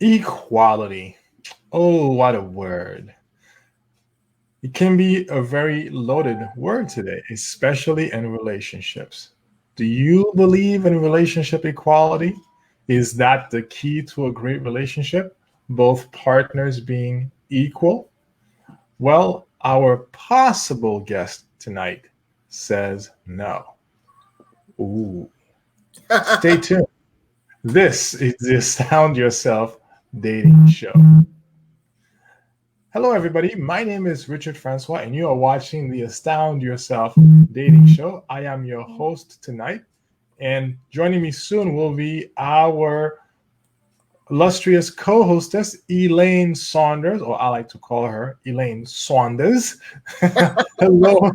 Equality. Oh, what a word. It can be a very loaded word today, especially in relationships. Do you believe in relationship equality? Is that the key to a great relationship? Both partners being equal? Well, our possible guest tonight says no. Ooh. Stay tuned. This is the Astound Yourself dating show. Hello, everybody. My name is Richard Francois, and you are watching the Astound Yourself dating show. I am your host tonight, and joining me soon will be our illustrious co-hostess, Elaine Saunders, or I like to call her Elaine Saunders. Hello.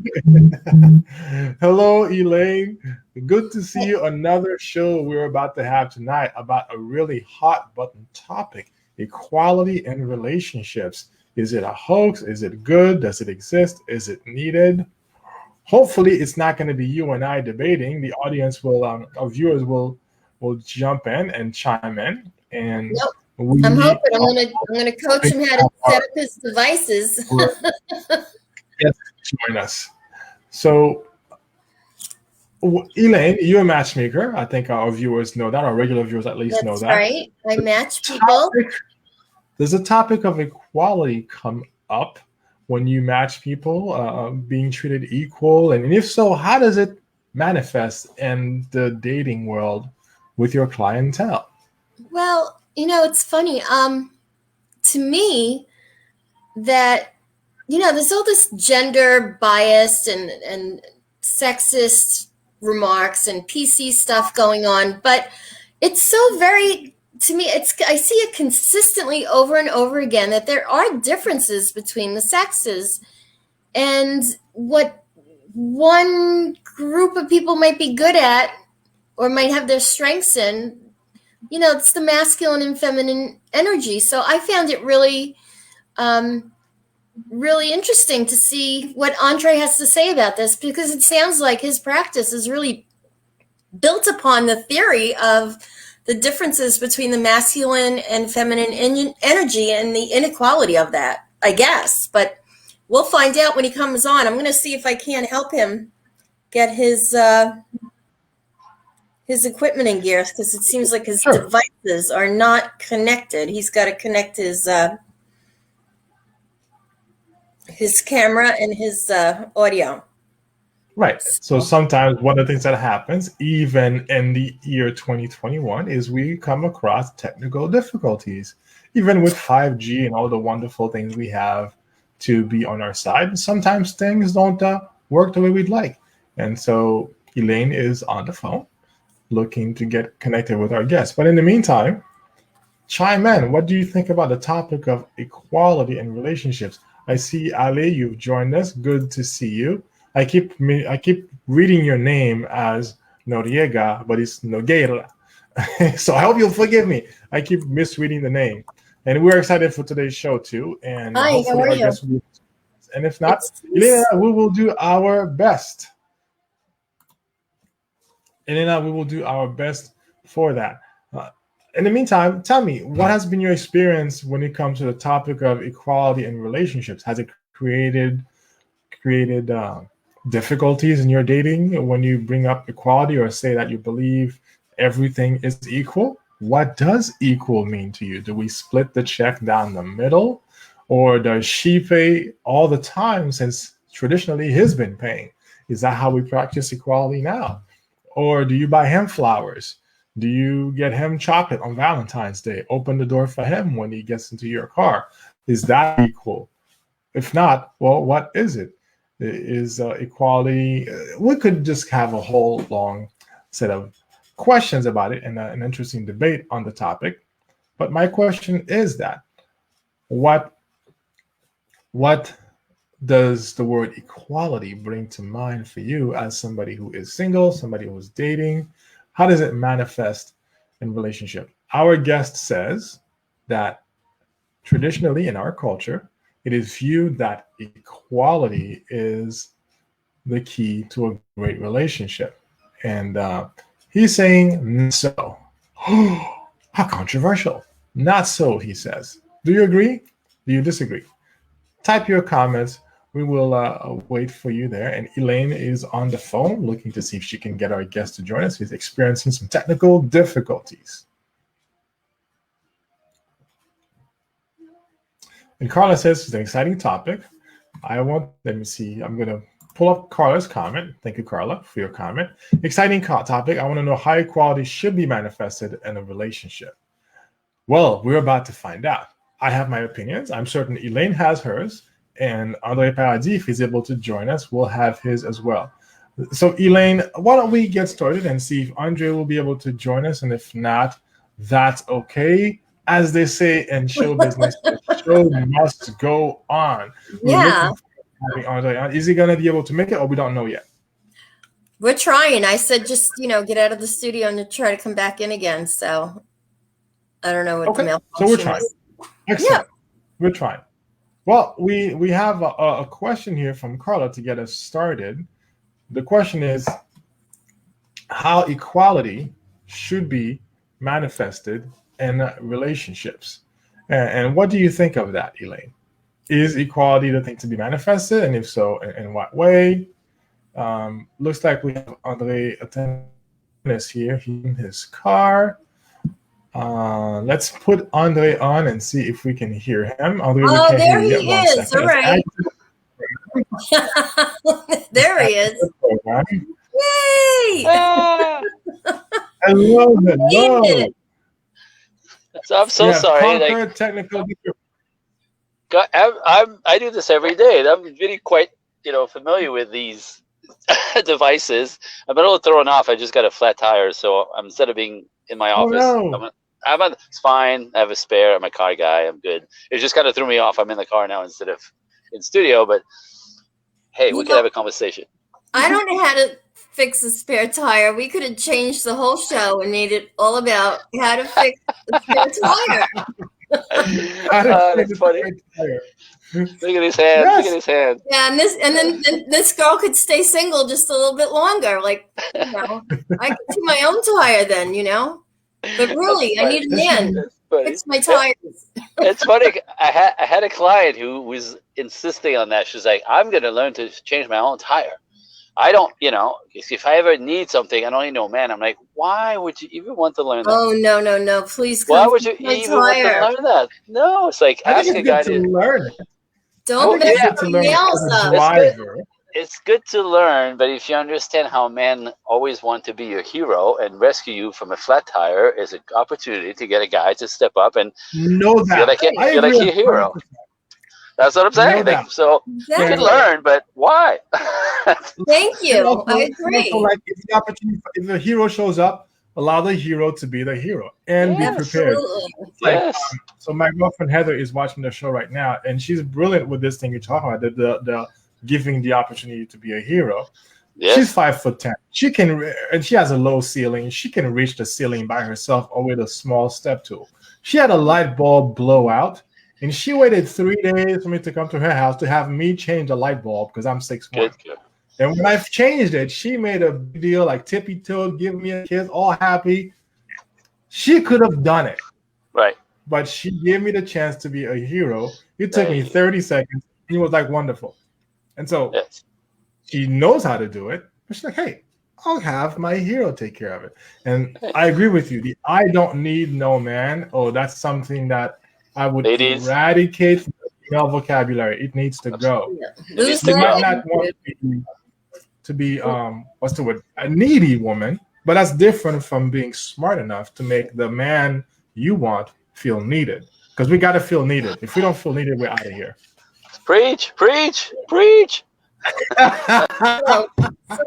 Hello, Elaine. Good to see you. Another show we're about to have tonight about a really hot button topic, equality in relationships. Is it a hoax? Is it good? Does it exist? Is it needed? Hopefully, it's not going to be you and I debating. The audience will, our viewers will jump in and chime in, and Nope. I'm we hoping I'm gonna coach him how to set up his devices. our guests join us. So, Elaine, you're a matchmaker. I think our viewers know that. Our regular viewers at least know That's that. right. I The match people. topic, does the topic of equality come up when you match people, being treated equal? And if so, how does it manifest in the dating world with your clientele? Well, it's funny. To me, that there's all this gender biased and sexist remarks and PC stuff going on, but it's so very to me. I see it consistently over and over again that there are differences between the sexes, and what one group of people might be good at or might have their strengths in, it's the masculine and feminine energy. So I found it really interesting to see what Andre has to say about this, because it sounds like his practice is really built upon the theory of the differences between the masculine and feminine energy and the inequality of that, I guess. But we'll find out when he comes on. I'm going to see if I can help him get his equipment and gear, because it seems like his Sure. devices are not connected. He's got to connect his camera and his audio. Right. So So, sometimes one of the things that happens, even in the year 2021, is we come across technical difficulties. Even with 5G and all the wonderful things we have to be on our side, sometimes things don't work the way we'd like. And so Elaine is on the phone looking to get connected with our guests. But in the meantime, chime in. What do you think about the topic of equality in relationships? I see Ali, you've joined us. Good to see you. I keep reading your name as Noriega, but it's Nogueira. So I hope you'll forgive me. I keep misreading the name. And we're excited for today's show too. And hi, how hopefully are our you? guests will be. And if not, Elena, It's we will do our best. Elena, we will do our best for that. Uh, in the meantime, tell me, what has been your experience when it comes to the topic of equality in relationships? Has it created difficulties in your dating when you bring up equality or say that you believe everything is equal? What does equal mean to you? Do we split the check down the middle? Or does she pay all the time since traditionally he's been paying? Is that how we practice equality now? Or do you buy him flowers? Do you get him chocolate on Valentine's Day? Open the door for him when he gets into your car? Is that equal? If not, well, what is it? Is equality? We could just have a whole long set of questions about it and an interesting debate on the topic. But my question is that what what does the word equality bring to mind for you as somebody who is single, somebody who is dating? How does it manifest in relationship? Our guest says that traditionally in our culture, it is viewed that equality is the key to a great relationship. And he's saying so. How controversial. Not so, he says. Do you agree? Do you disagree? Type your comments. We will wait for you there. And Elaine is on the phone looking to see if she can get our guest to join us. He's experiencing some technical difficulties. And Carla says it's an exciting topic. Let me see, I'm going to pull up Carla's comment. Thank you, Carla, for your comment. Exciting topic. I want to know how equality should be manifested in a relationship. Well, we're about to find out. I have my opinions. I'm certain Elaine has hers. And Andre Paradis, if he's able to join us, will have his as well. So, Elaine, why don't we get started and see if Andre will be able to join us? And if not, that's okay. As they say in show business, the show must go on. Yeah. Having Andre on. Is he going to be able to make it, or we don't know yet? We're trying. I said just, get out of the studio and try to come back in again. So I don't know what the malfunction so we're trying. is. Excellent. Yeah. We're trying. Well, we have a question here from Carla to get us started. The question is how equality should be manifested in relationships. And what do you think of that, Elaine? Is equality the thing to be manifested? And if so, in what way? Looks like we have Andre attending us here. He's in his car. Let's put Andre on and see if we can hear him. Andre, there he is. All right. There he is. Yay! Hello. So I'm so sorry. Technical. I do this every day, and I'm really quite familiar with these devices. I'm a little thrown off. I just got a flat tire, so instead of being in my office, it's fine. I have a spare. I'm a car guy. I'm good. It just kind of threw me off. I'm in the car now instead of in studio. But hey, we could have a conversation. I don't know how to fix a spare tire. We could have changed the whole show and made it all about how to fix a spare tire. That's funny. Look at his hand. Yes. Look at his hand. Yeah, and then this girl could stay single just a little bit longer. Like, I could do my own tire then, But really, I need a man to fix my tires. It's funny. I had a client who was insisting on that. She's like, I'm going to learn to change my own tire. I don't, if I ever need something, I don't need no man. I'm like, why would you even want to learn that? Oh, no. Please come. Why would you even want to learn that? No, it's like ask a guy to learn it. Don't mess your nails up. It's good to learn, but if you understand how men always want to be your hero and rescue you from a flat tire, is an opportunity to get a guy to step up and feel like your hero. That's what I'm saying. So you can learn, but why? Thank you. I agree. Like if the hero shows up, allow the hero to be the hero and be prepared. So my girlfriend Heather is watching the show right now, and she's brilliant with this thing you're talking about, the giving the opportunity to be a hero. Yes. She's 5'10". She can, and she has a low ceiling. She can reach the ceiling by herself or with a small step tool. She had a light bulb blow out. And she waited 3 days for me to come to her house to have me change a light bulb because I'm 6'1". And when I've changed it, she made a big deal, like tippy-toed, give me a kiss, all happy. She could have done it. Right. But she gave me the chance to be a hero. It took me 30 seconds. And it was like wonderful. And so she knows how to do it. But she's like, hey, I'll have my hero take care of it. And I agree with you. The I don't need no man. Oh, that's something that I would eradicate from the female vocabulary. It needs to go. You might not want to be what's the word? A needy woman, but that's different from being smart enough to make the man you want feel needed. Because we got to feel needed. If we don't feel needed, we're out of here. Preach. So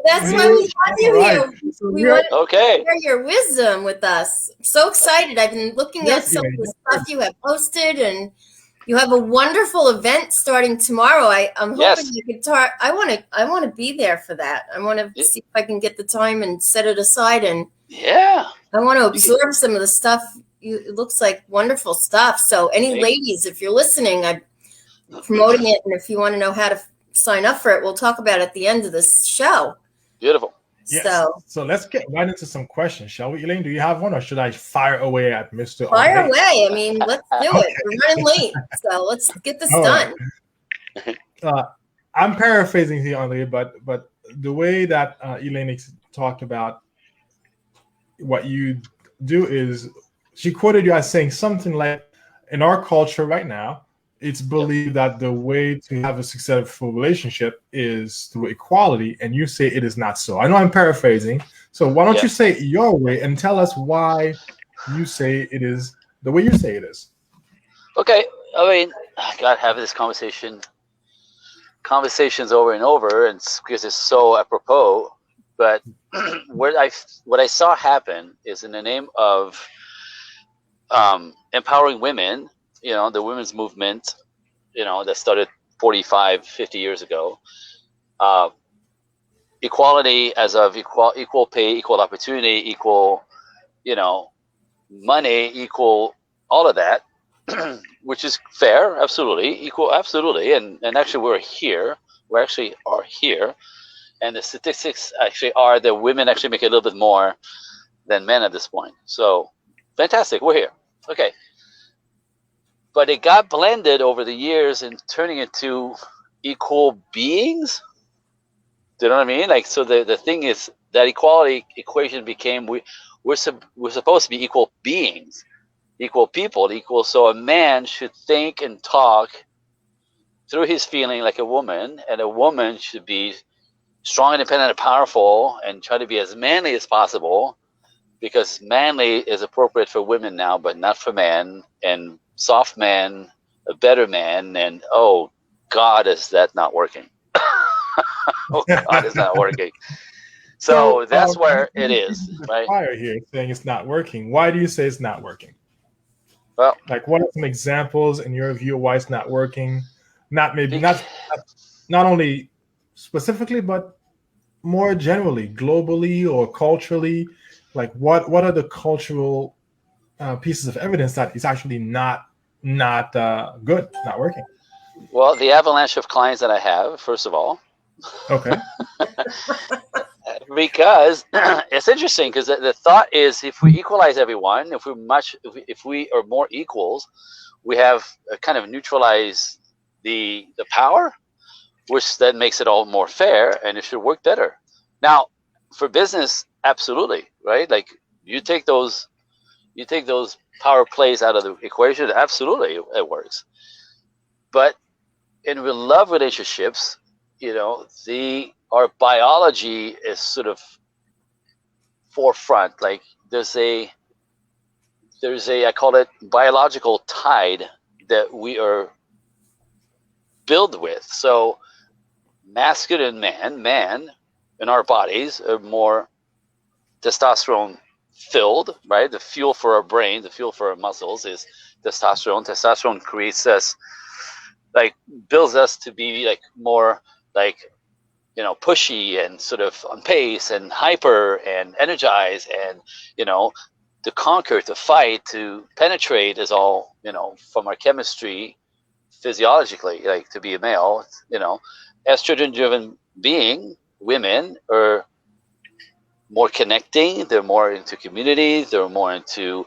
that's why we have you here. We want to share your wisdom with us. I'm so excited. I've been looking at some of the stuff you have posted, and you have a wonderful event starting tomorrow. I'm hoping you could talk. I want to be there for that. I want to see if I can get the time and set it aside, and I want to absorb some of the stuff. It looks like wonderful stuff. So any ladies, if you're listening, I'm promoting it, and if you want to know how to sign up for it, we'll talk about it at the end of this show. Beautiful. Yes. So So let's get right into some questions, shall we, Elaine? Do you have one, or should I fire away at Mr. fire Andre? away. I mean, let's do Okay. it. We're running late, so let's get this All done. right. I'm paraphrasing here, Andre, but the way that Elaine talked about what you do is, she quoted you as saying something like, in our culture right now, it's believed that the way to have a successful relationship is through equality, and you say it is not so. I know I'm paraphrasing, so why don't you say it your way and tell us why you say it is the way you say it is? Okay, I mean, I gotta have this conversations over and over, and because it's so apropos. But what I saw happen is, in the name of empowering women, the women's movement, that started 45, 50 years ago. Equality as of equal pay, equal opportunity, equal, money, equal, all of that, which is fair, absolutely, equal, absolutely. And actually, we actually are here. And the statistics actually are that women actually make a little bit more than men at this point. So fantastic, we're here. Okay. But it got blended over the years and turning into equal beings. Do you know what I mean? Like, so the thing is, that equality equation became, we're supposed to be equal beings, equal people, equal. So a man should think and talk through his feeling like a woman, and a woman should be strong, independent, and powerful, and try to be as manly as possible, because manly is appropriate for women now, but not for men. And soft man, a better man, and oh God, is that not working? Oh God, is not working. So that's where it is, right? Fire here saying it's not working. Why do you say it's not working? Well, like, what are some examples in your view why it's not working? Not only specifically, but more generally, globally or culturally. Like, what are the cultural pieces of evidence that it's actually not good, not working? Well, the avalanche of clients that I have, first of all. Okay. Because it's interesting, because the thought is, if we equalize everyone, if we are more equals, we have kind of neutralized the power, which then makes it all more fair, and it should work better. Now, for business, absolutely, right? Like, you take those power plays out of the equation, absolutely, it works. But in love relationships, our biology is sort of forefront. Like, there's a I call it biological tide that we are built with. So masculine man in our bodies are more testosterone filled, right? The fuel for our brain, the fuel for our muscles is testosterone. Testosterone creates us, like, builds us to be like more like, pushy and sort of on pace and hyper and energized, and to conquer, to fight, to penetrate is all, from our chemistry, physiologically, like, to be a male. Estrogen driven being, women are more connecting, they're more into community, they're more into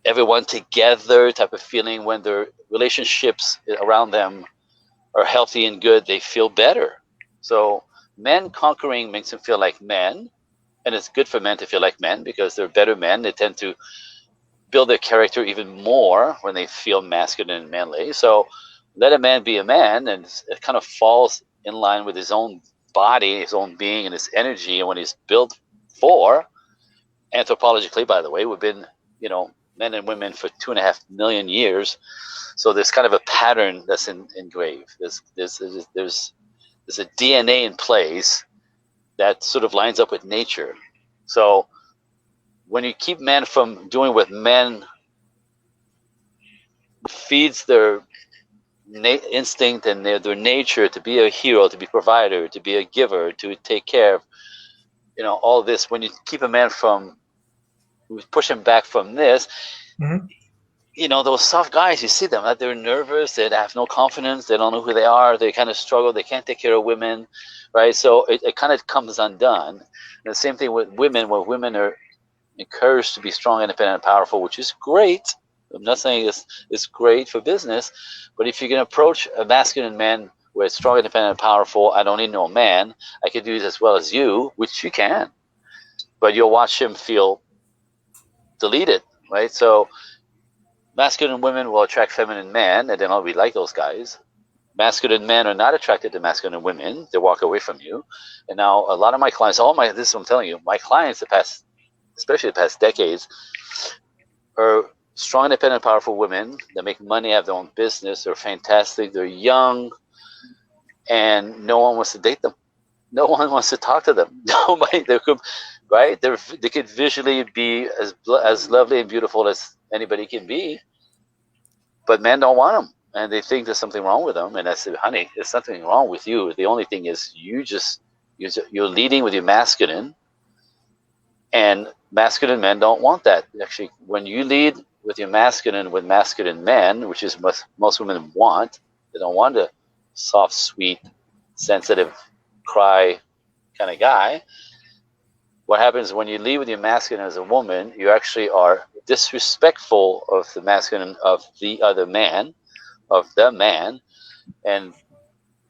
everyone together type of feeling. When their relationships around them are healthy and good, they feel better. So men conquering makes them feel like men, and it's good for men to feel like men, because they're better men. They tend to build their character even more when they feel masculine and manly. So let a man be a man, and it kind of falls in line with his own body, his own being, and his energy, and when he's built for. Anthropologically, by the way, we've been, men and women for 2.5 million years. So there's kind of a pattern that's engraved. There's a DNA in place that sort of lines up with nature. So when you keep men from doing what men feeds their instinct and their nature to be a hero, to be a provider, to be a giver, to take care of, all this, when you keep a man from, push him back from this, those soft guys, you see them, that they're nervous, they have no confidence, they don't know who they are, they kind of struggle, they can't take care of women, right? So it kind of comes undone. And the same thing with women, where women are encouraged to be strong, independent, and powerful, which is great. I'm not saying it's great for business, but if you can approach a masculine man where it's strong, independent, and powerful, I don't need no man, I can do it as well as you, which you can, but you'll watch him feel deleted, right? So masculine women will attract feminine men, and then I'll be like those guys. Masculine men are not attracted to masculine women; they walk away from you. And now a lot of my clients, this is what I'm telling you, my clients, especially the past decades, are strong, independent, powerful women that make money, have their own business. They're fantastic. They're young, and no one wants to date them. No one wants to talk to them. Nobody. Right? They could visually be as lovely and beautiful as anybody can be, but men don't want them, and they think there's something wrong with them. And I said, honey, there's nothing wrong with you. The only thing is you're leading with your masculine, and masculine men don't want that. Actually, when you lead with your masculine with masculine men, which is what most women want, they don't want a soft, sweet, sensitive, cry kind of guy. What happens when you lead with your masculine as a woman, you actually are disrespectful of the masculine of the other man, of the man, and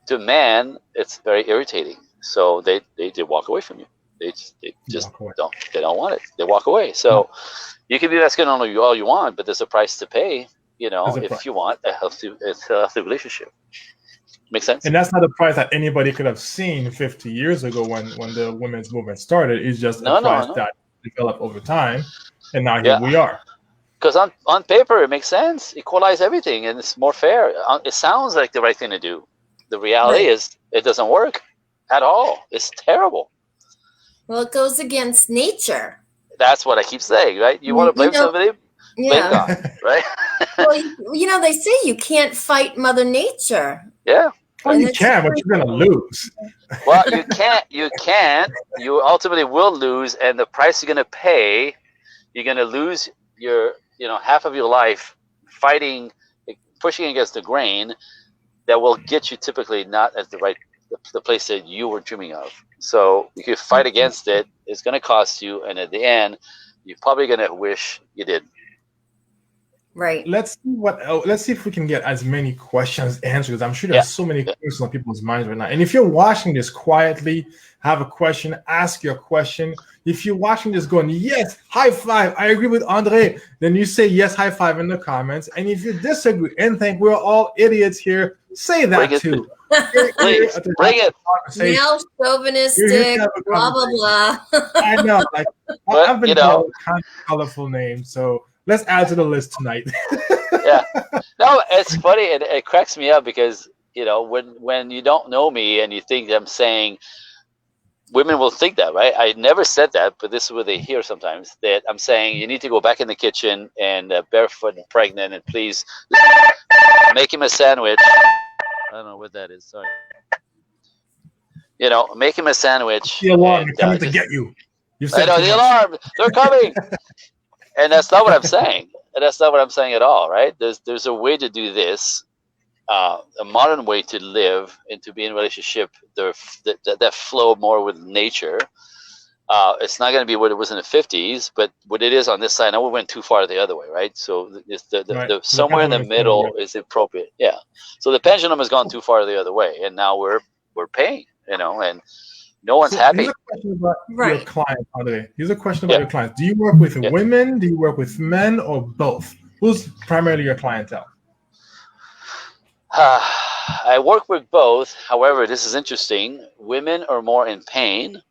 to man, it's very irritating. So they walk away from you. They just don't want it. They walk away. So you can be masculine all you want, but there's a price to pay. If you want a healthy relationship. Make sense? And that's not a price that anybody could have seen 50 years ago when the women's movement started. It's just a price that developed over time, and now here we are. Because on paper, it makes sense. Equalize everything, and it's more fair. It sounds like the right thing to do. The reality is it doesn't work at all. It's terrible. Well, it goes against nature. That's what I keep saying, right? You want to blame somebody? Blame God, right? Well, they say you can't fight Mother Nature. Yeah. Well, you can, but you're going to lose. Well, you can't. You ultimately will lose, and the price you're going to pay, you're going to lose your, half of your life fighting, pushing against the grain that will get you typically not at the place that you were dreaming of. So you could fight against it. It's going to cost you, and at the end, you're probably going to wish you did. Right. Let's see if we can get as many questions answered, because I'm sure there's so many questions on people's minds right now. And if you're watching this quietly, have a question, ask your question. If you're watching this going, yes, high five, I agree with Andre, then you say yes, high five in the comments. And if you disagree and think we're all idiots here, say that too. Please, bring it. Male chauvinistic, blah, blah, blah. I know. I've been called kind of colorful names, so let's add to the list tonight. Yeah. No, it's funny. It cracks me up because, when you don't know me and you think I'm saying, women will think that, right? I never said that, but this is what they hear sometimes, that I'm saying you need to go back in the kitchen and barefoot and pregnant, and please make him a sandwich. I don't know what that is. Sorry. Make him a sandwich. The alarm, they're coming to get you. I know, the alarm. They're coming. And that's not what I'm saying. And that's not what I'm saying at all, right? There's a way to do this, a modern way to live and to be in a relationship that flow more with nature. It's not going to be what it was in the 50s, but what it is on this side. Now we went too far the other way, right? So the somewhere in the middle is appropriate. Yeah. So the pendulum has gone too far the other way, and now we're paying, and no one's happy. Here's a question about your clients, Andre. Here's a question about your clients. Do you work with women? Do you work with men, or both? Who's primarily your clientele? I work with both. However, this is interesting. Women are more in pain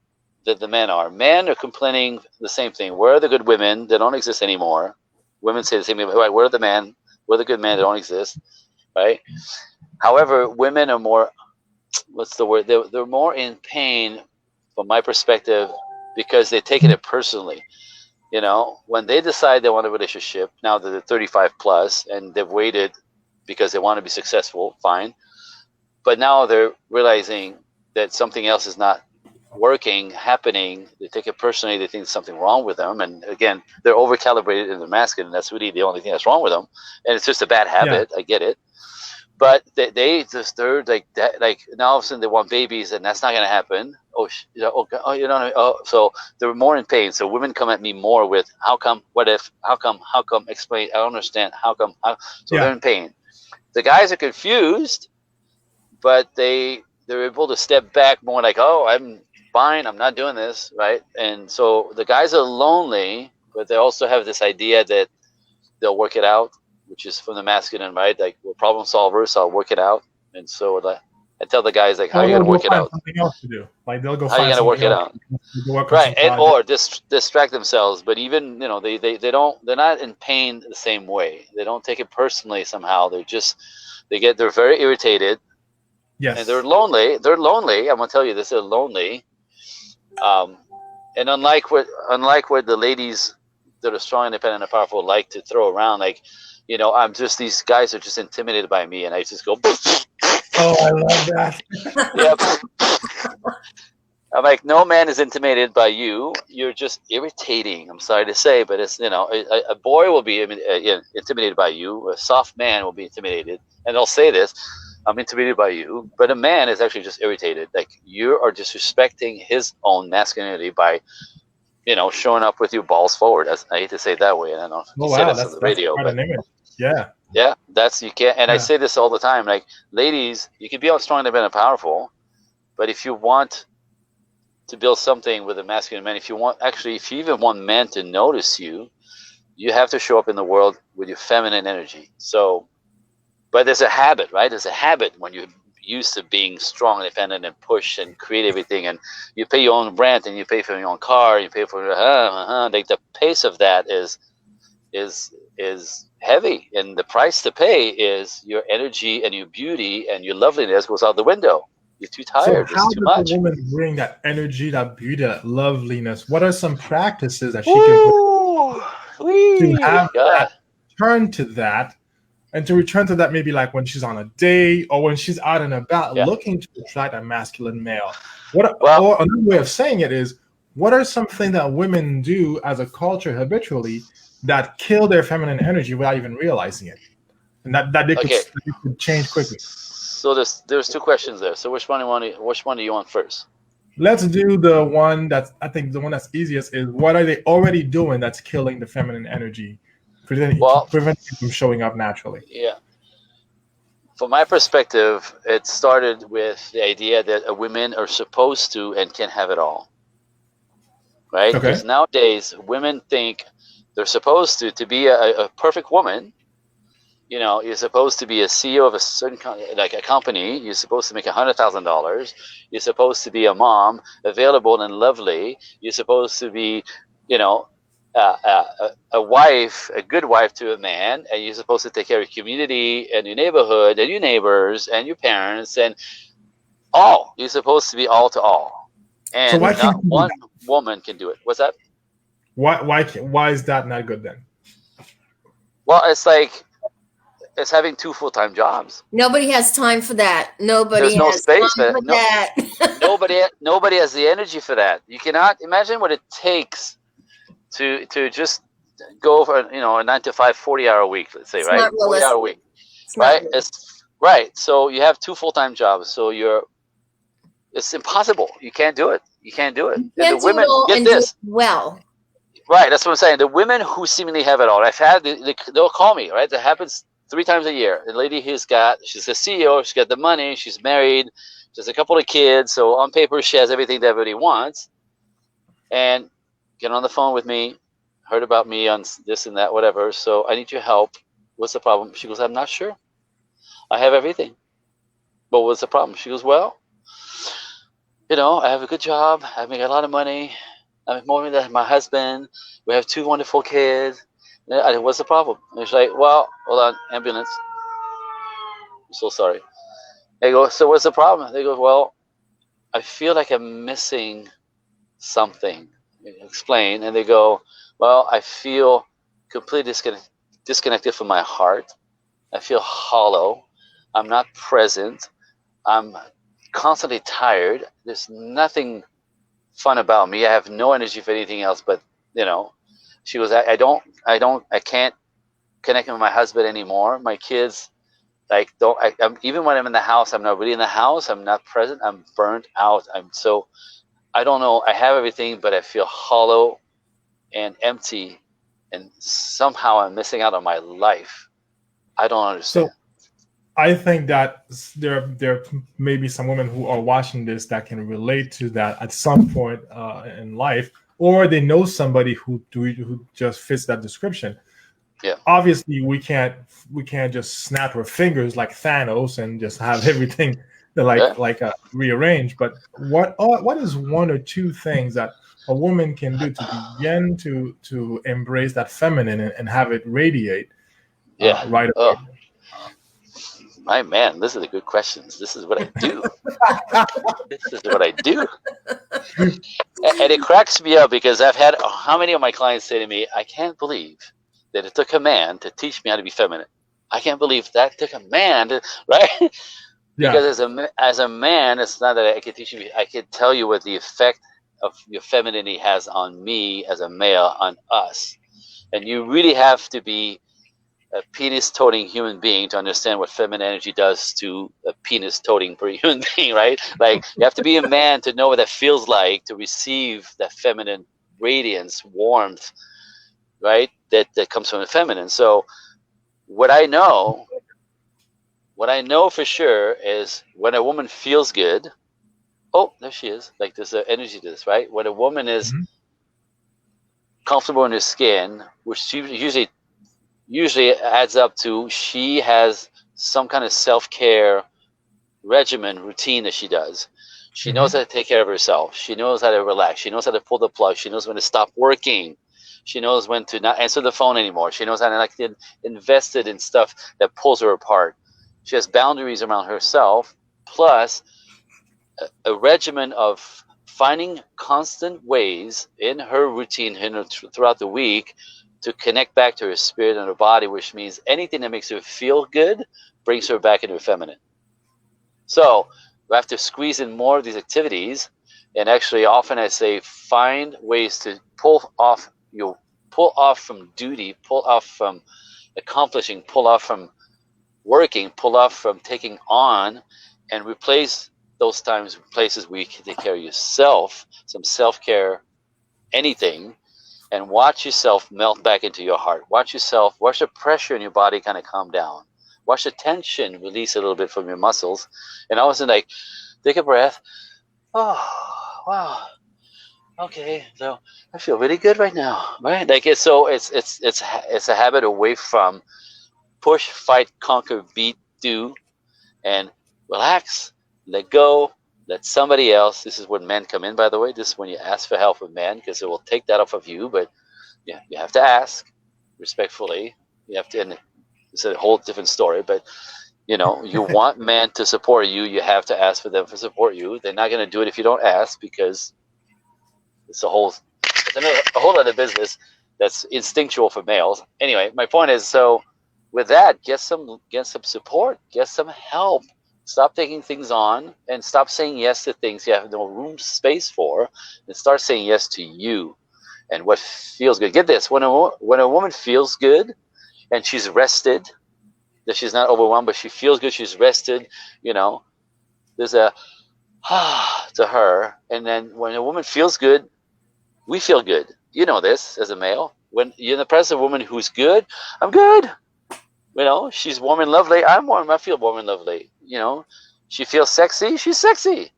than the men are. Men are complaining the same thing. Where are the good women? They don't exist anymore. Women say the same thing. Right? Where are the men? Where are the good men? They don't exist. Right? However, women are more, what's the word? They're more in pain from my perspective because they're taking it personally. When they decide they want a relationship, now that they're 35 plus and they've waited because they want to be successful, fine. But now they're realizing that something else is not working, happening, they take it personally. They think there's something wrong with them, and again, they're over calibrated in their masculine. That's really the only thing that's wrong with them, and it's just a bad habit. I get it, but they're like that. Like now, all of a sudden, they want babies, and that's not going to happen. So they're more in pain. So women come at me more with how come, what if, how come, explain. I don't understand. How come? So they're in pain. The guys are confused, but they're able to step back more. Like, oh, I'm fine. I'm not doing this, right? And so the guys are lonely, but they also have this idea that they'll work it out, which is from the masculine, right? Like, we're problem solvers, so I'll work it out. And so I tell the guys, like, how are you going to work it out? Something else to do. Like, they'll go how are you going to work it out? Right, and or distract themselves. But even, they're not in pain the same way. They don't take it personally somehow. They're very irritated. Yes. And they're lonely. They're lonely. I'm going to tell you this, they're lonely. And unlike what the ladies that are strong, independent, and powerful like to throw around, like, these guys are just intimidated by me, and I just go. Oh, I love that. Yep. I'm like, no man is intimidated by you. You're just irritating. I'm sorry to say, but it's a boy will be intimidated by you. A soft man will be intimidated, and they'll say this. I'm intimidated by you, but a man is actually just irritated. Like, you are disrespecting his own masculinity by, showing up with your balls forward. I hate to say it that way, and I don't know if you say this on the radio, but yeah, you can't. And I say this all the time. Like, ladies, you can be all strong, independent, and powerful, but if you want to build something with a masculine man, if you even want men to notice you, you have to show up in the world with your feminine energy. So. But there's a habit, right? There's a habit when you're used to being strong, independent, and push and create everything, and you pay your own rent, and you pay for your own car, you pay for like the pace of that is heavy, and the price to pay is your energy and your beauty and your loveliness goes out the window. You're too tired. So how it's too much. Does a woman bring that energy, that beauty, that loveliness? What are some practices that she can put to have that turn to that? And to return to that, maybe like when she's on a date or when she's out and about looking to attract a masculine male. Or another way of saying it is, what are some things that women do as a culture habitually that kill their feminine energy without even realizing it? And that they could change quickly. So there's two questions there. So which one do you want first? Let's do the one that's easiest is, what are they already doing that's killing the feminine energy? Preventing it from showing up naturally. Yeah. From my perspective, it started with the idea that women are supposed to and can have it all. Right? Because nowadays, women think they're supposed to be a perfect woman. You're supposed to be a CEO of a certain a company. You're supposed to make $100,000. You're supposed to be a mom, available and lovely. You're supposed to be, a wife, a good wife to a man, and you're supposed to take care of your community and your neighborhood and your neighbors and your parents and all. You're supposed to be all to all. And so not one woman can do it. What's that? Why is that not good then? Well, it's having two full-time jobs. Nobody has time for that. There's no space for that. Nobody has the energy for that. You cannot imagine what it takes to just go for a 9 to 5 40-hour week, let's say, right? 40-hour week, right? Right. So you have two full-time jobs. So it's impossible. You can't do it. You can't do it. You can't do it all and do it well. Right. That's what I'm saying. The women who seemingly have it all, they'll call me. Right. That happens 3 times a year. The lady she's a CEO. She's got the money. She's married. She has a couple of kids. So on paper, she has everything that everybody wants. And get on the phone with me, heard about me on this and that, whatever. So I need your help. What's the problem? She goes, I'm not sure. I have everything. But what's the problem? She goes, well, I have a good job. I make a lot of money. I make more money than my husband. We have 2 wonderful kids. What's the problem? And she's like, well, hold on, ambulance. I'm so sorry. I go, so what's the problem? They go, well, I feel like I'm missing something. Explain, and they go, well, I feel completely disconnected from my heart. I feel hollow. I'm not present. I'm constantly tired. There's nothing fun about me. I have no energy for anything else. But she goes, I can't connect with my husband anymore. My kids, like, I'm, even when I'm in the house, I'm not really in the house. I'm not present. I'm burnt out. I don't know. I have everything, but I feel hollow and empty, and somehow I'm missing out on my life. I don't understand. So I think that there may be some women who are watching this that can relate to that at some point in life, or they know somebody who just fits that description. Yeah. Obviously, we can't just snap our fingers like Thanos and just have everything rearranged. But what is one or two things that a woman can do to begin to embrace that feminine and have it radiate right away? My man, this is the good questions. This is what I do. This is what I do. And it cracks me up because I've had how many of my clients say to me, I can't believe that it took a man to teach me how to be feminine. I can't believe that took a man to, right? Yeah. Because as a man, it's not that I can teach you. I can tell you what the effect of your femininity has on me as a male, on us. And you really have to be a penis-toting human being to understand what feminine energy does to a penis-toting human being, right? Like, you have to be a man to know what that feels like, to receive that feminine radiance, warmth, right? That comes from the feminine. So what I know for sure is when a woman feels good, oh, there she is. Like, there's an energy to this, right? When a woman is comfortable in her skin, which she usually adds up to she has some kind of self-care regimen, routine that she does. She knows how to take care of herself. She knows how to relax. She knows how to pull the plug. She knows when to stop working. She knows when to not answer the phone anymore. She knows how to not get invested in stuff that pulls her apart. She has boundaries around herself, plus a regimen of finding constant ways in her routine throughout the week to connect back to her spirit and her body, which means anything that makes her feel good brings her back into her feminine. So we have to squeeze in more of these activities. And actually, often I say, find ways to pull off from duty, pull off from accomplishing, pull off from working, pull off from taking on, and replace those times with places where you can take care of yourself, some self-care, anything, and watch yourself melt back into your heart. Watch the pressure in your body kind of calm down. Watch the tension release a little bit from your muscles. And all of a sudden, like, take a breath. Oh, wow. Okay, so I feel really good right now, right? Like, it's a habit away from push, fight, conquer, beat, do, and relax, let go, let somebody else. This is when men come in, by the way. This is when you ask for help with men, because it will take that off of you. But yeah, you have to ask respectfully. You have to, and it's a whole different story. But you want men to support you. You have to ask for them to support you. They're not going to do it if you don't ask, because it's a whole other business that's instinctual for males. Anyway, my point is, so with that, get some support, get some help. Stop taking things on and stop saying yes to things you have no room, space for, and start saying yes to you and what feels good. Get this: when a woman feels good and she's rested, that she's not overwhelmed, but she feels good, she's rested. There's a to her. And then when a woman feels good, we feel good. You know this as a male. When you're in the presence of a woman who's good, I'm good. She's warm and lovely. I'm warm. I feel warm and lovely. She feels sexy. She's sexy.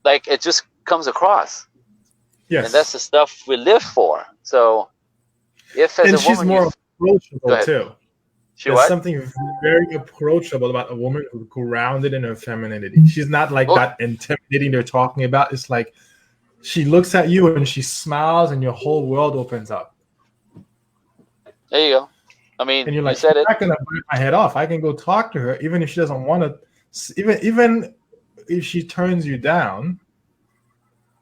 Like, it just comes across. Yes. And that's the stuff we live for. So, if as and a she's woman, more approachable too. There's something very approachable about a woman who's grounded in her femininity. She's not like that intimidating they're talking about. It's like she looks at you and she smiles, and your whole world opens up. There you go. I mean, and you're like, you said it. I'm not gonna bite my head off. I can go talk to her, even if she doesn't want to. Even if she turns you down,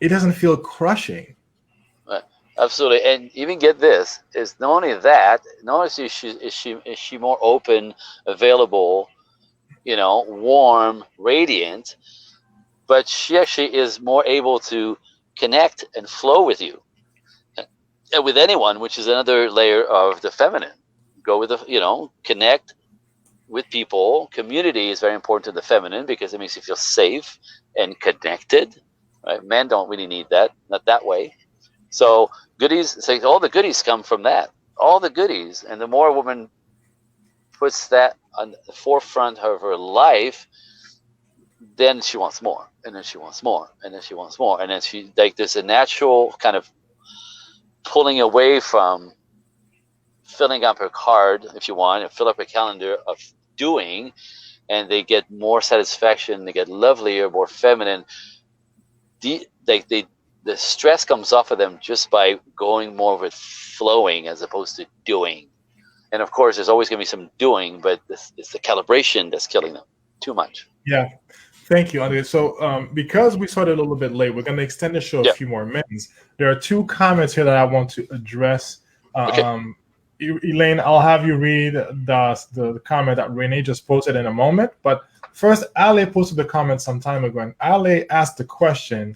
it doesn't feel crushing. Right. Absolutely. And even get this: is not only that, not only is she more open, available, warm, radiant, but she actually is more able to connect and flow with you, and with anyone, which is another layer of the feminine. Go with the, connect with people. Community is very important to the feminine because it makes you feel safe and connected. Right? Men don't really need that, not that way. So goodies, so all the goodies come from that. All the goodies, and the more a woman puts that on the forefront of her life, then she wants more, and then she wants more, and then she wants more, and then she there's a natural kind of pulling away from filling up her card, if you want, and fill up her calendar of doing, and they get more satisfaction, they get lovelier, more feminine. The stress comes off of them just by going more with flowing as opposed to doing. And of course, there's always going to be some doing, but it's the calibration that's killing them too much. Yeah. Thank you, Andre. So because we started a little bit late, we're going to extend the show a few more minutes. There are 2 comments here that I want to address. Okay. Elaine, I'll have you read the comment that Renee just posted in a moment. But first, Ale posted the comment some time ago, and Ale asked the question,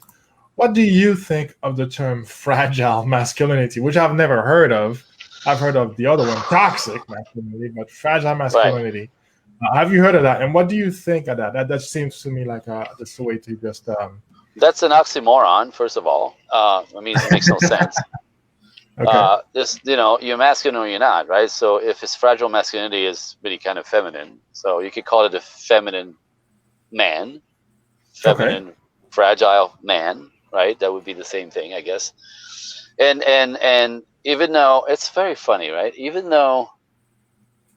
what do you think of the term fragile masculinity, which I've never heard of? I've heard of the other one, toxic masculinity, but fragile masculinity. Right. Have you heard of that? And what do you think of that? That seems to me like that's the way to just... That's an oxymoron, first of all. I mean, it makes no sense. Okay. You're masculine or you're not, right? So if it's fragile masculinity is really kind of feminine. So you could call it a feminine man, feminine fragile man, right? That would be the same thing, I guess. And even though it's very funny, right? Even though,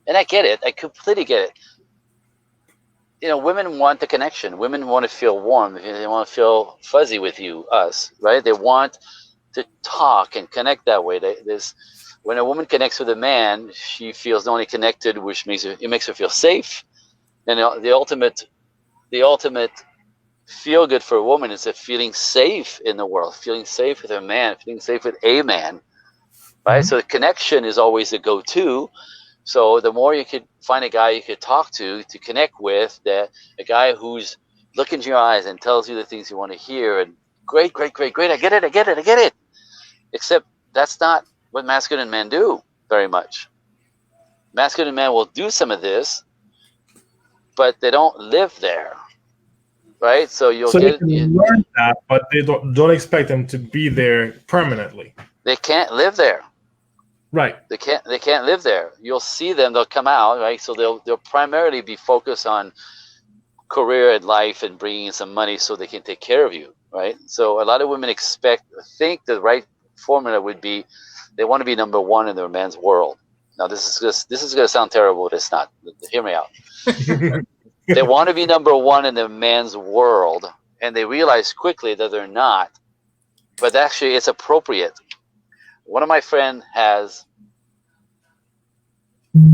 and I get it, I completely get it. Women want the connection. Women want to feel warm. They want to feel fuzzy with you, us, right? They want to talk and connect that way. When a woman connects with a man, she feels not only connected, which makes her feel safe. And the ultimate feel good for a woman is feeling safe in the world, feeling safe with a man, feeling safe with a man, right? So the connection is always the go-to. So the more you could find a guy you could talk to connect with, a guy who's looking into your eyes and tells you the things you want to hear, and great, I get it. Except that's not what masculine men do very much. Masculine men will do some of this, but they don't live there, right? So you can learn that, but they don't expect them to be there permanently. They can't live there. Right. They can't live there. You'll see them, they'll come out, right? So they'll primarily be focused on career and life and bringing in some money so they can take care of you, right? So a lot of women think the right formula would be they want to be number one in their man's world. Now this is going to sound terrible, but it's not. Hear me out. They want to be number one in their man's world, and they realize quickly that they're not. But actually, it's appropriate. One of my friends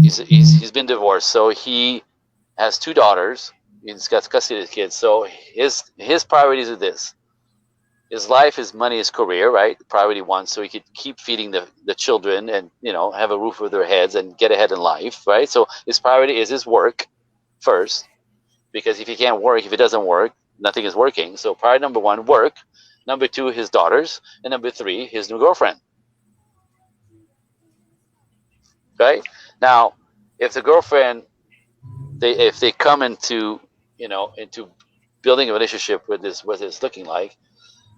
he's been divorced, so he has 2 daughters. He's got custody of the kids. So his priorities are this: his life, his money, his career, right? Priority 1, so he could keep feeding the children and have a roof over their heads and get ahead in life, right? So his priority is his work first, because if he can't work, if it doesn't work, nothing is working. So priority number 1, work. Number 2, his daughters, and number 3, his new girlfriend. Right? Now, if the girlfriend, if they come into building a relationship with what it's looking like,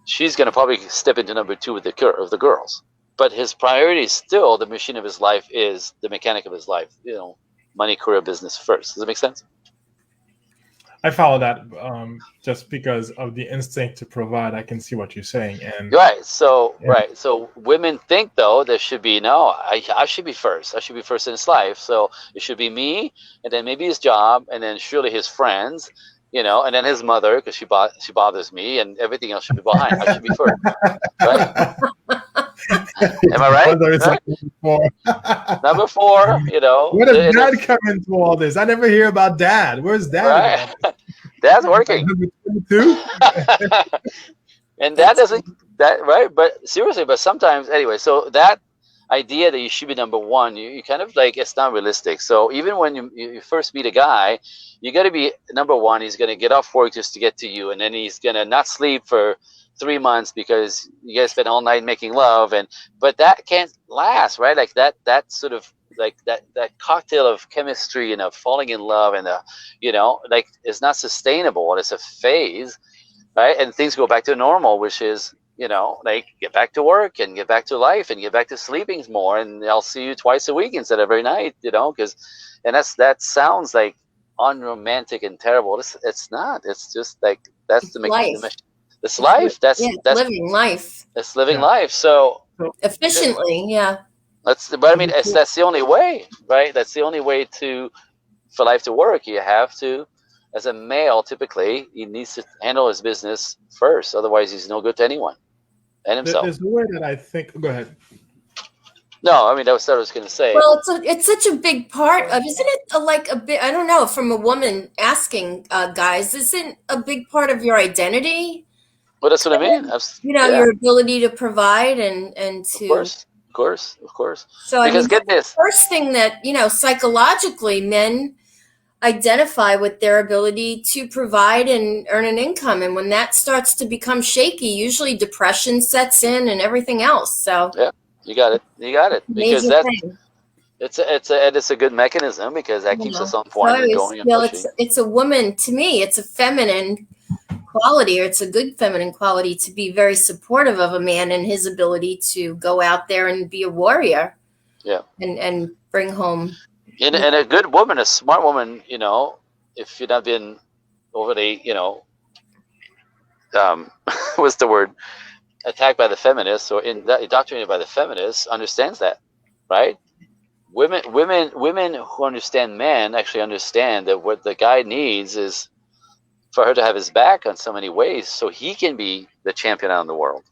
she's going to probably step into number 2 with the girls. But his priority is still the machine of his life is the mechanic of his life. Money, career, business first. Does that make sense? I follow that just because of the instinct to provide. I can see what you're saying, and right. So women think though there should be I should be first. I should be first in his life. So it should be me, and then maybe his job, and then surely his friends, and then his mother because she bothers me, and everything else should be behind. I should be first. Right? Am I right? Number 4, Where does dad come into all this? I never hear about dad. Where's dad? Right. Dad's working. And dad doesn't, right? But seriously, sometimes, anyway, so that idea that you should be number 1, you kind of it's not realistic. So even when you first meet a guy, you got to be number 1. He's going to get off work just to get to you, and then he's going to not sleep for 3 months because you guys spent all night making love, but that can't last, right? Like that sort of like that cocktail of chemistry and of falling in love and like it's not sustainable, and it's a phase, right? And things go back to normal, which is like get back to work and get back to life and get back to sleeping more, and I'll see you twice a week instead of every night, because that sounds like unromantic and terrible. It's not. It's just like that's the life. It's life. That's living life. It's living life. So efficiently, yeah. But I mean, that's the only way, right? That's the only way for life to work. You have to, as a male, typically, he needs to handle his business first. Otherwise, he's no good to anyone and himself. There's a way that I think. Go ahead. No, I mean, that was what I was going to say. Well, it's such a big part of, isn't it? Like a bit, I don't know, from a woman asking guys, isn't a big part of your identity? Well, that's what I mean. Your ability to provide and to. Of course. So because get this. The first thing that psychologically men identify with their ability to provide and earn an income, and when that starts to become shaky, usually depression sets in and everything else. So yeah. You got it. Because it's a good mechanism because that keeps us on point and going and pushing. It's a woman, to me, it's a feminine quality, or it's a good feminine quality to be very supportive of a man and his ability to go out there and be a warrior. Yeah. And bring home. And a good woman, a smart woman, if you're not being overly, what's the word? Attacked by the feminists or indoctrinated by the feminists, understands that, right? Women who understand men actually understand that what the guy needs is for her to have his back on so many ways, so he can be the champion out in the world.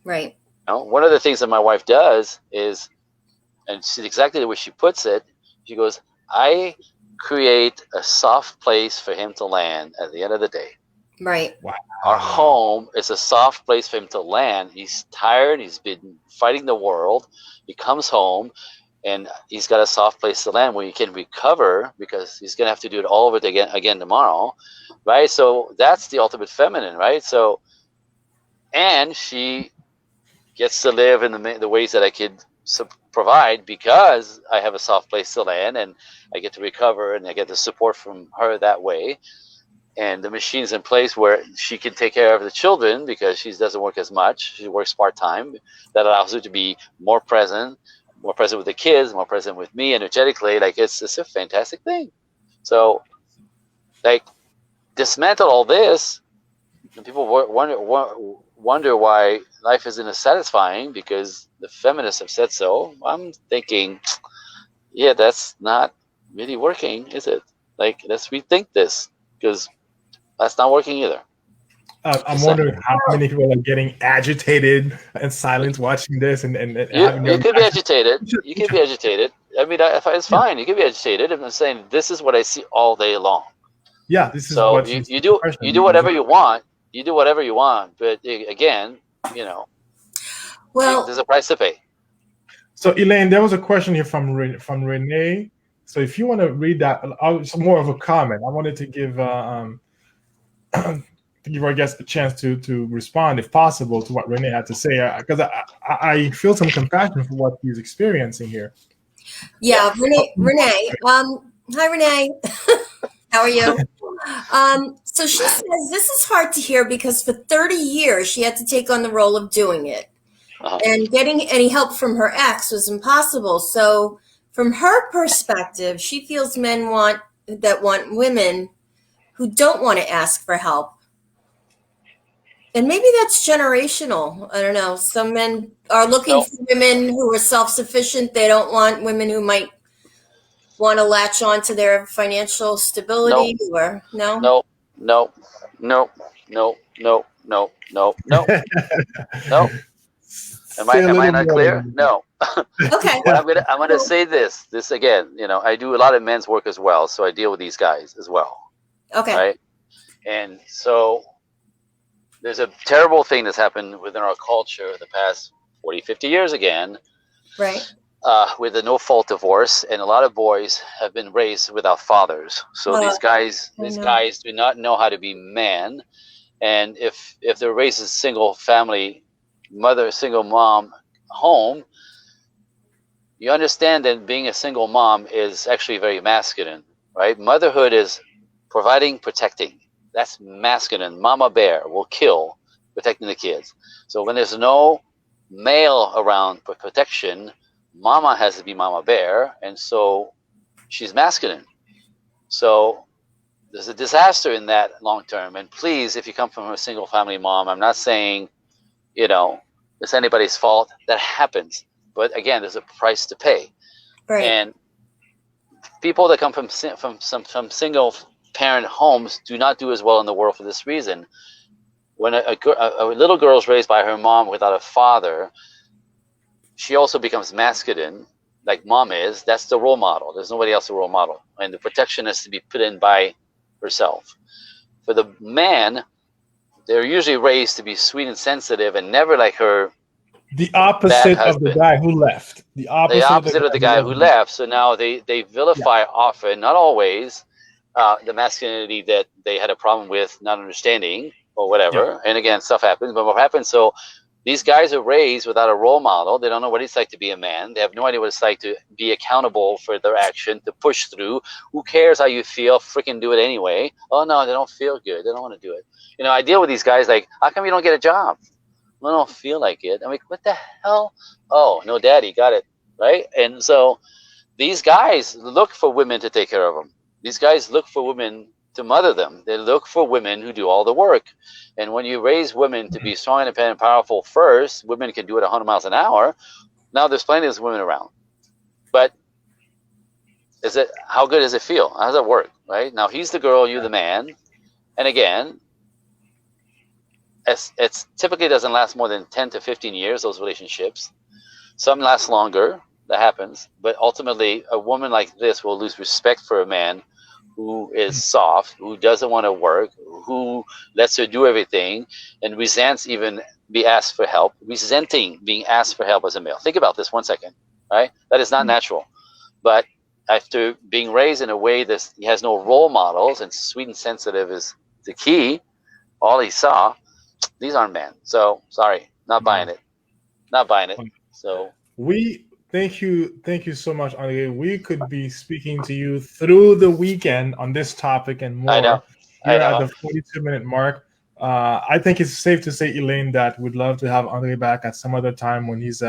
Right. One of the things that my wife does is, and she's exactly the way she puts it. She goes, "I create a soft place for him to land at the end of the day." Right. Wow. Our home is a soft place for him to land. He's tired. He's been fighting the world. He comes home, and he's got a soft place to land where he can recover, because he's going to have to do it all over again tomorrow, right? So that's the ultimate feminine, right? So, and she gets to live in the ways that I could provide because I have a soft place to land, and I get to recover, and I get the support from her that way. And the machine's in place where she can take care of the children because she doesn't work as much. She works part-time. That allows her to be more present with the kids, more present with me energetically. Like it's a fantastic thing. So, like, dismantle all this, and people wonder why life isn't as satisfying because the feminists have said so. I'm thinking, yeah, that's not really working, is it? Like, let's rethink this, because that's not working either. I'm wondering how many people are getting agitated and silent watching this. And you could be agitated. You can be agitated. I mean, it's fine. You can be agitated. I'm saying this is what I see all day long. Yeah, this is so what you do whatever you want. You do whatever you want, but again, well, there's a price to pay. So Elaine, there was a question here from Renee. So if you want to read that, it's more of a comment. I wanted to give our guest a chance to respond, if possible, to what Renee had to say, because I feel some compassion for what he's experiencing here. Yeah, Renee. Hi, Renee. How are you? So she says this is hard to hear because for 30 years she had to take on the role of doing it, and getting any help from her ex was impossible. So from her perspective, she feels men want women who don't want to ask for help. And maybe that's generational. I don't know. Some men are looking for women who are self-sufficient. They don't want women who might want to latch on to their financial stability. Or no. Am I not clear? No. Okay. I'm gonna say this again. I do a lot of men's work as well, so I deal with these guys as well. Okay. Right. And so there's a terrible thing that's happened within our culture the past 40, 50 years again. Right. With the no-fault divorce, and a lot of boys have been raised without fathers. So these guys do not know how to be men, And if they're raised in a single family mother, single mom home, you understand that being a single mom is actually very masculine, right? Motherhood is providing, protecting. That's masculine. Mama bear will kill, protecting the kids. So when there's no male around for protection, mama has to be mama bear, and so she's masculine. So there's a disaster in that long term. And please, if you come from a single family mom, I'm not saying, it's anybody's fault. That happens. But again, there's a price to pay. Right. And people that come from single parent homes do not do as well in the world for this reason. When a little girl is raised by her mom without a father, she also becomes masculine, like mom is. That's the role model. There's nobody else a role model. And the protection has to be put in by herself. For the man, they're usually raised to be sweet and sensitive and never like her. The opposite of the guy who left. The opposite of the guy who left. So now they vilify often, not always, the masculinity that they had a problem with not understanding or whatever. Yeah. And again, stuff happens. But what happens, so these guys are raised without a role model. They don't know what it's like to be a man. They have no idea what it's like to be accountable for their action, to push through. Who cares how you feel? Freaking do it anyway. Oh, no, they don't feel good. They don't want to do it. I deal with these guys like, how come you don't get a job? I don't feel like it. I'm like, what the hell? Oh, no, daddy, got it, right? And so these guys look for women to take care of them. These guys look for women to mother them. They look for women who do all the work. And when you raise women to be strong, independent, powerful first, women can do it 100 miles an hour. Now there's plenty of women around. But how good does it feel? How does it work, right? Now he's the girl, you're the man. And again, it's typically doesn't last more than 10 to 15 years, those relationships. Some last longer, that happens. But ultimately, a woman like this will lose respect for a man who is soft, who doesn't want to work, who lets her do everything, and resents even be asked for help, resenting being asked for help as a male. Think about this 1 second, right? That is not natural. But after being raised in a way that he has no role models, and sweet and sensitive is the key, all he saw, these aren't men. So sorry, not buying it. Not buying it. So thank you so much, Andre. We could be speaking to you through the weekend on this topic and more. I know. Here at the 42-minute mark. I think it's safe to say, Elaine, that we'd love to have Andre back at some other time when he's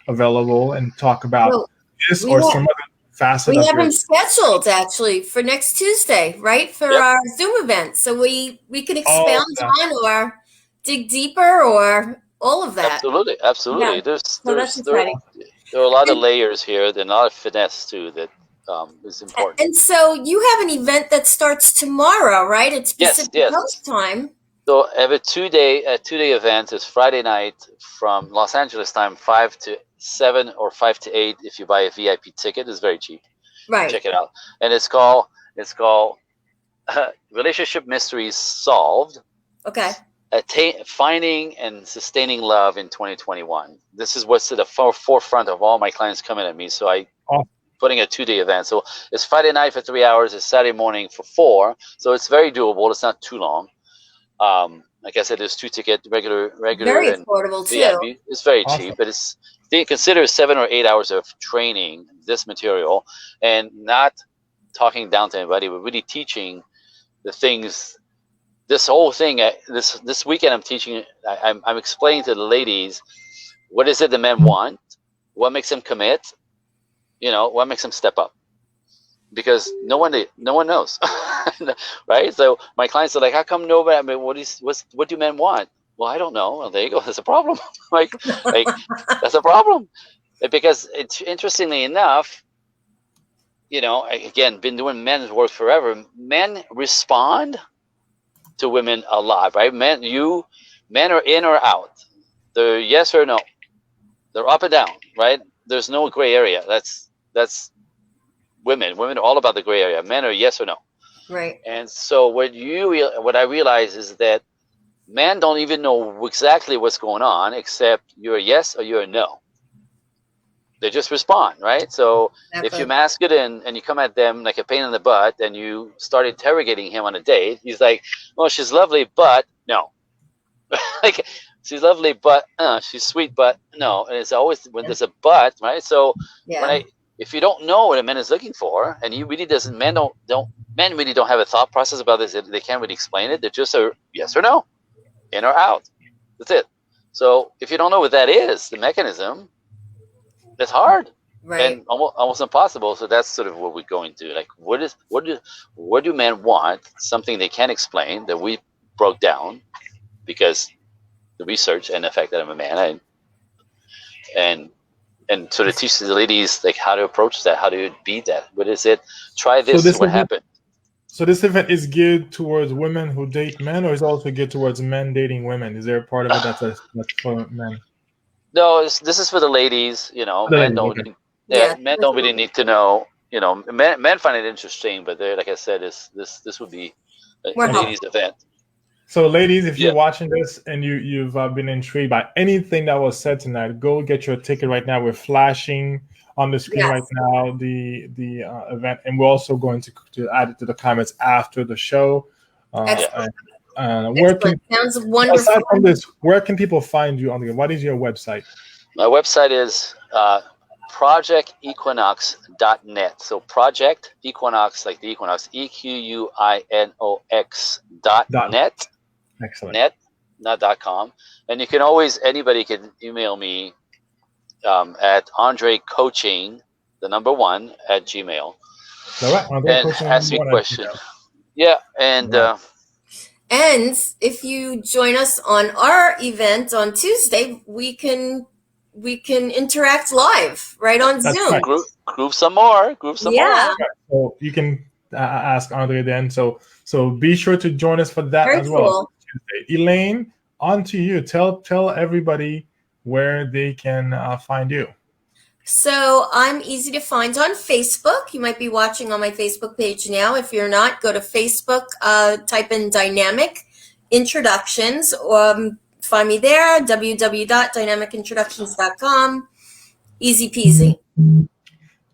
available and talk about this or some other facet. We have him scheduled actually for next Tuesday, right? For our Zoom event. So we can expound on or dig deeper or all of that. Absolutely. Yeah. There are a lot of layers here. There's a lot of finesse too that is important. And so you have an event that starts tomorrow, right? It's Pacific Coast time. So I have a two-day event. It's Friday night from Los Angeles time, 5 to 7 or 5 to 8. If you buy a VIP ticket, it's very cheap. Right. Check it out. And it's called Relationship Mysteries Solved. Okay. Finding and sustaining love in 2021. This is what's at the forefront of all my clients coming at me. So putting a 2-day event. So it's Friday night for 3 hours. It's Saturday morning for 4. So it's very doable. It's not too long. Like I said, there's 2 tickets, regular, very affordable too. VIP. It's very cheap, but consider 7 or 8 hours of training this material, and not talking down to anybody, but really teaching the things. This whole thing, this weekend, I'm teaching. I'm explaining to the ladies what is it the men want, what makes them commit, what makes them step up, because no one knows, right? So my clients are like, how come nobody? I mean, what do men want? Well, I don't know. Well, there you go. That's a problem. like that's a problem, because it's interestingly enough, again, been doing men's work forever. Men respond to women a lot, right? Men are in or out. They're yes or no. They're up and down, right? There's no gray area. That's women. Women are all about the gray area. Men are yes or no. Right. And so what I realize is that men don't even know exactly what's going on, except you're a yes or you're a no. They just respond, right? So Exactly. if you're masculine and you come at them like a pain in the butt and you start interrogating him on a date, he's like, well, she's lovely, but no. Like, she's lovely, but she's sweet, but no. And it's always when there's a but, right? So Yeah. if you don't know what a man is looking for, and he really doesn't, men really don't have a thought process about this. They can't really explain it. They're just a yes or no, in or out. That's it. So if you don't know what that is, the mechanism, that's hard. Right. And almost impossible. So that's sort of what we're going to. Like, what do men want? Something they can't explain that we broke down because the research and the fact that I'm a man, and sort of teach the ladies like how to approach that, how to beat that. What is it? Try this. So what happened? So this event is geared towards women who date men, or is it also geared towards men dating women? Is there a part of it that's for men? No, this is for the ladies. You know, men don't. Okay. Men don't really need to know. You know, men find it interesting, but they're, like I said, this would be a ladies' event. So, ladies, if you're watching this and you've been intrigued by anything that was said tonight, go get your ticket right now. We're flashing on the screen right now the event, and we're also going to add it to the comments after the show. Sounds wonderful. Aside from this, where can people find you on the? What is your website? My website is projectequinox.net. So Project Equinox, like the Equinox, EQUINOX.net. Excellent. Net, not .com. And you can always, anybody can email me at andrecoaching, the number 1 at Gmail. All right. And ask me questions. Yeah, and if you join us on our event on Tuesday, we can interact live right on Zoom. Right. Group some more. More. So you can ask Andre then. So be sure to join us for that as well. Cool. Elaine, on to you. Tell everybody where they can find you. So I'm easy to find on Facebook. You might be watching on my Facebook page now. If you're not, go to Facebook, type in Dynamic Introductions, find me there, www.dynamicintroductions.com. Easy peasy.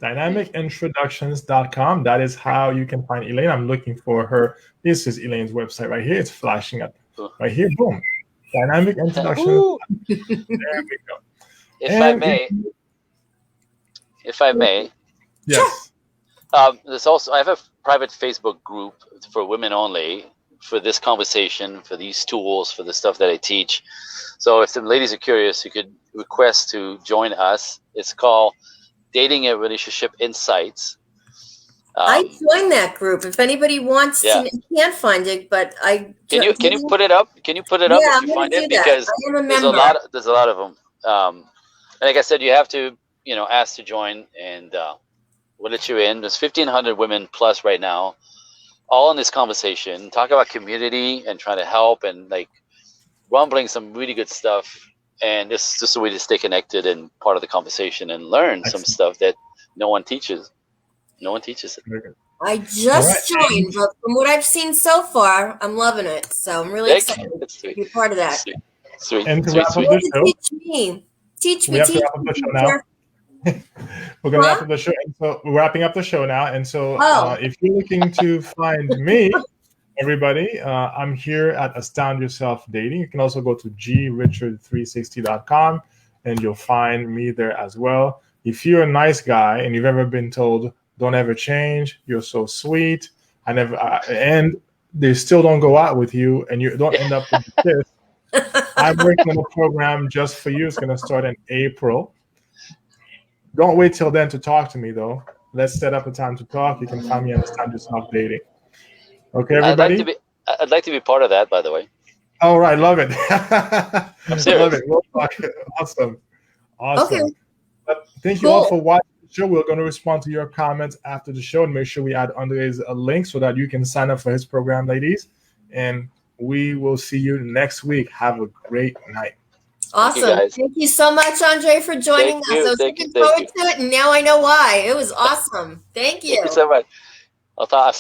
Dynamicintroductions.com. That is how you can find Elaine. I'm looking for her. This is Elaine's website right here. It's flashing up right here. Boom. Dynamic Introductions. There we go. If I may. Yes. There's also, I have a private Facebook group for women only for this conversation, for these tools, for the stuff that I teach. So if the ladies are curious, you could request to join us. It's called Dating and Relationship Insights. I joined that group. If anybody wants to, can't find it, but I can you put it up? Can you put it up if you find it? Because there's a lot of them. And like I said, you have to ask to join, and we'll let you in. There's 1,500 women plus right now, all in this conversation. Talk about community and trying to help and like rumbling some really good stuff. And it's just a way to stay connected and part of the conversation and learn some stuff that no one teaches. No one teaches it. I just joined, but from what I've seen so far, I'm loving it. So I'm really excited to be part of that. Sweet. And to wrap up the show, teach me. We have to wrap up the show now. We're going to wrap up the show. And so we're wrapping up the show now. And so if you're looking to find me, everybody, I'm here at Astound Yourself Dating. You can also go to grichard360.com and you'll find me there as well. If you're a nice guy and you've ever been told, don't ever change, you're so sweet, and they still don't go out with you and you don't end up with this, I'm working on a program just for you. It's going to start in April. Don't wait till then to talk to me, though. Let's set up a time to talk. You can find me on Astound Yourself Dating. Okay, everybody? I'd like to be part of that, by the way. All right, love it. I'm serious. Love it. We'll talk. Awesome. Okay. But thank you all for watching the show. We're going to respond to your comments after the show and make sure we add Andre's link so that you can sign up for his program, ladies. And we will see you next week. Have a great night. Awesome. Thank you so much, Andre, for joining us. I was looking forward to it, and now I know why. It was awesome. Thank you. Thank you so much. I'll talk.